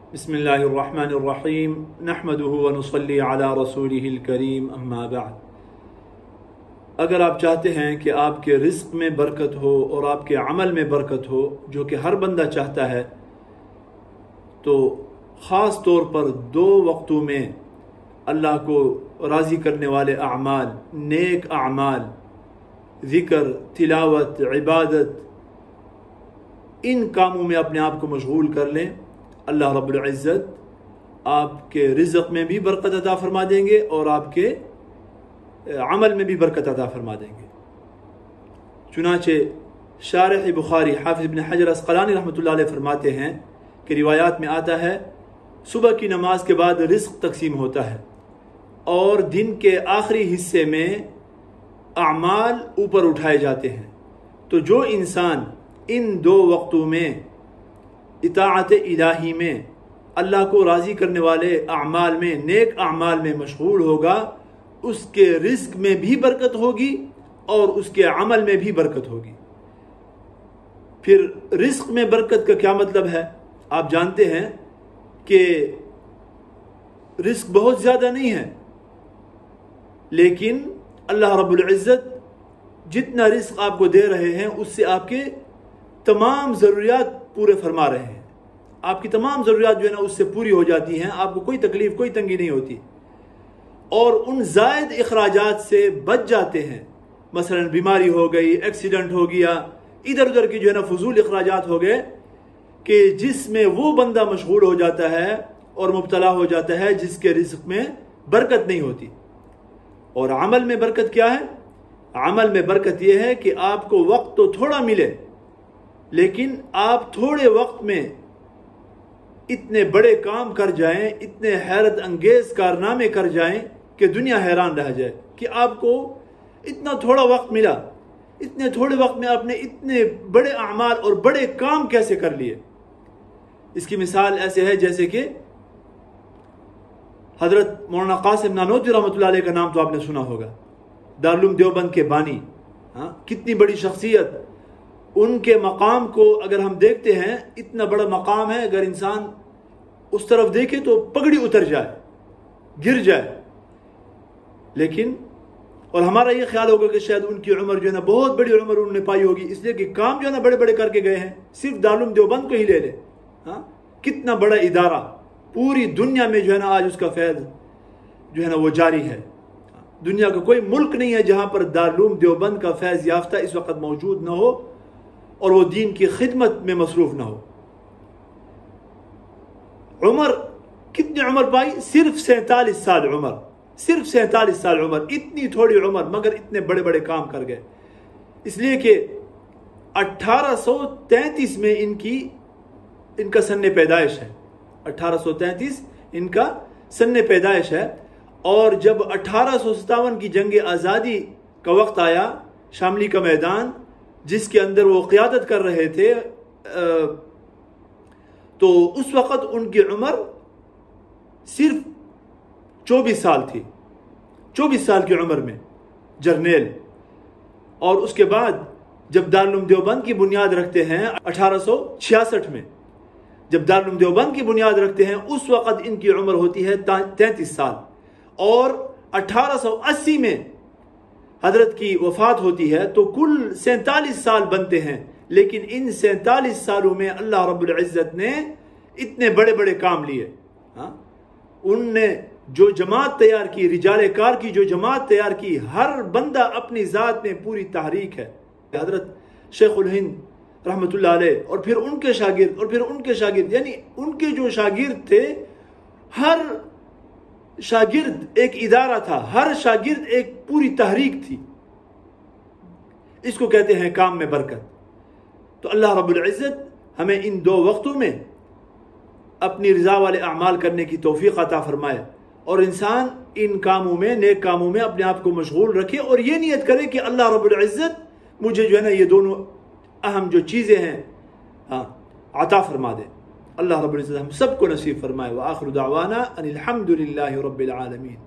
बिस्मिल्लाहिर्रहमानिर्रहीम नहमदुहु व नुसल्ली अला रसूलिहिल करीम अम्मा बाद। अगर आप चाहते हैं कि आपके रिज़्क़ में बरकत हो और आपके अमल में बरकत हो, जो कि हर बंदा चाहता है, तो ख़ास तौर पर 2 वक्तों में अल्लाह को राज़ी करने वाले अमाल, नेक अमाल, ज़िक्र, तिलावत, इबादत, इन कामों में अपने आप को मशगूल कर लें। अल्लाह रब्बुल इज़्ज़त आपके रिज़्क़ में भी बरकत अता फरमा देंगे और आपके अमल में भी बरकत अता फरमा देंगे। चुनाचे शारिह बुखारी हाफिज़ इब्न हजर अस्क़लानी रहमतुल्लाह अलैह फरमाते हैं कि रिवायात में आता है, सुबह की नमाज के बाद रिज़्क़ तकसीम होता है और दिन के आखिरी हिस्से में अमाल ऊपर उठाए जाते हैं। तो जो इंसान इन 2 वक्तों में इताअत इलाही में, अल्लाह को राज़ी करने वाले अमाल में, नेक अमाल में मशगूल होगा, उसके रिज़्क़ में भी बरकत होगी और उसके अमल में भी बरकत होगी। फिर रिज़्क़ में बरकत का क्या मतलब है? आप जानते हैं कि रिज़्क़ बहुत ज़्यादा नहीं है, लेकिन अल्लाह रब्बुल इज़्ज़त जितना रिज़्क़ आपको दे रहे हैं उससे आपके तमाम ज़रूरियात पूरे फरमा रहे हैं। आपकी तमाम ज़रूरियात जो है ना उससे पूरी हो जाती हैं, आपको कोई तकलीफ़, कोई तंगी नहीं होती और उन ज़ायद इखराजात से बच जाते हैं। मसलन बीमारी हो गई, एक्सीडेंट हो गया, इधर उधर की जो है ना फजूल इखराजात हो गए कि जिसमें वो बंदा मशगूल हो जाता है और मुब्तला हो जाता है जिसके रिज़्क़ में बरकत नहीं होती। और अमल में बरकत क्या है? अमल में बरकत यह है कि आपको वक्त तो थोड़ा मिले, लेकिन आप थोड़े वक्त में इतने बड़े काम कर जाएं, इतने हैरत अंगेज कारनामे कर जाएं कि दुनिया हैरान रह जाए कि आपको इतना थोड़ा वक्त मिला, इतने थोड़े वक्त में आपने इतने बड़े अमाल और बड़े काम कैसे कर लिए। इसकी मिसाल ऐसे है जैसे कि हजरत मौलाना कासिम नानोतवी रहमतुल्लाह अलैह का नाम तो आपने सुना होगा, दारुल उलूम देवबंद के बानी। कितनी बड़ी शख्सियत। उनके मकाम को अगर हम देखते हैं, इतना बड़ा मकाम है, अगर इंसान उस तरफ देखे तो पगड़ी उतर जाए, गिर जाए। लेकिन और हमारा ये ख्याल होगा कि शायद उनकी उम्र जो है ना बहुत बड़ी उम्र उन्होंने पाई होगी, इसलिए कि काम जो है ना बड़े बड़े करके गए हैं। सिर्फ दारुल उलूम देवबंद को ही ले ले, कितना बड़ा इदारा, पूरी दुनिया में जो है ना आज उसका फैज़ जो है ना वो जारी है। दुनिया का कोई मुल्क नहीं है जहां पर दारुल उलूम देवबंद का फैज़ याफ्ता इस वक्त मौजूद ना हो और वो दीन की खिदमत में मसरूफ ना हो। उम्र कितनी उम्र पाई? सिर्फ 47 साल उम्र, सिर्फ 47 साल उम्र। इतनी थोड़ी उम्र मगर इतने बड़े बड़े काम कर गए। इसलिए कि 1833 में इनका सन्ने पैदाइश है। 1833 इनका सन्ने पैदाइश है। और जब 1857 की जंग आज़ादी का वक्त आया, शामली का मैदान जिसके अंदर वो क़ियादत कर रहे थे, तो उस वक़्त उनकी उम्र सिर्फ 24 साल थी। 24 साल की उम्र में जर्नेल। और उसके बाद जब दारुल उलूम देवबंद की बुनियाद रखते हैं 1866 में, जब दारुल उलूम देवबंद की बुनियाद रखते हैं उस वक़्त इनकी उम्र होती है 33 साल। और 1880 में हजरत की वफात होती है तो कुल 47 साल बनते हैं। लेकिन इन 47 सालों में अल्लाह रब्बुल इज़्ज़त ने इतने बड़े बड़े काम लिए। उनने जो जमात तैयार की, रिजाले कार की जो जमात तैयार की, हर बंदा अपनी ज़ात में पूरी तहरीक है। हजरत शेखुल हिंद रहमतुल्लाह अलैह और फिर उनके शागिर्द और फिर उनके शागिर्द, यानी उनके जो शागिर्द थे, हर शागिर्द एक इदारा था, हर शागिर्द एक पूरी तहरीक थी। इसको कहते हैं काम में बरकत। तो अल्लाह रब्बुल इज़्ज़त हमें इन 2 वक्तों में अपनी रज़ा वाले अमाल करने की तौफीक अता फरमाए और इंसान इन कामों में, नेक कामों में अपने आप को मशगूल रखे और ये नियत करे कि अल्लाह रब्बुल इज़्ज़त मुझे जो है ना ये दोनों अहम जो चीज़ें हैं अता फरमा दे। अल्लाह रब्बुल इज़्ज़त हम सबको नसीब फरमाए। व आखिरु दावाना अनिल हम्दुलिल्लाहि रब्बिल आलमीन।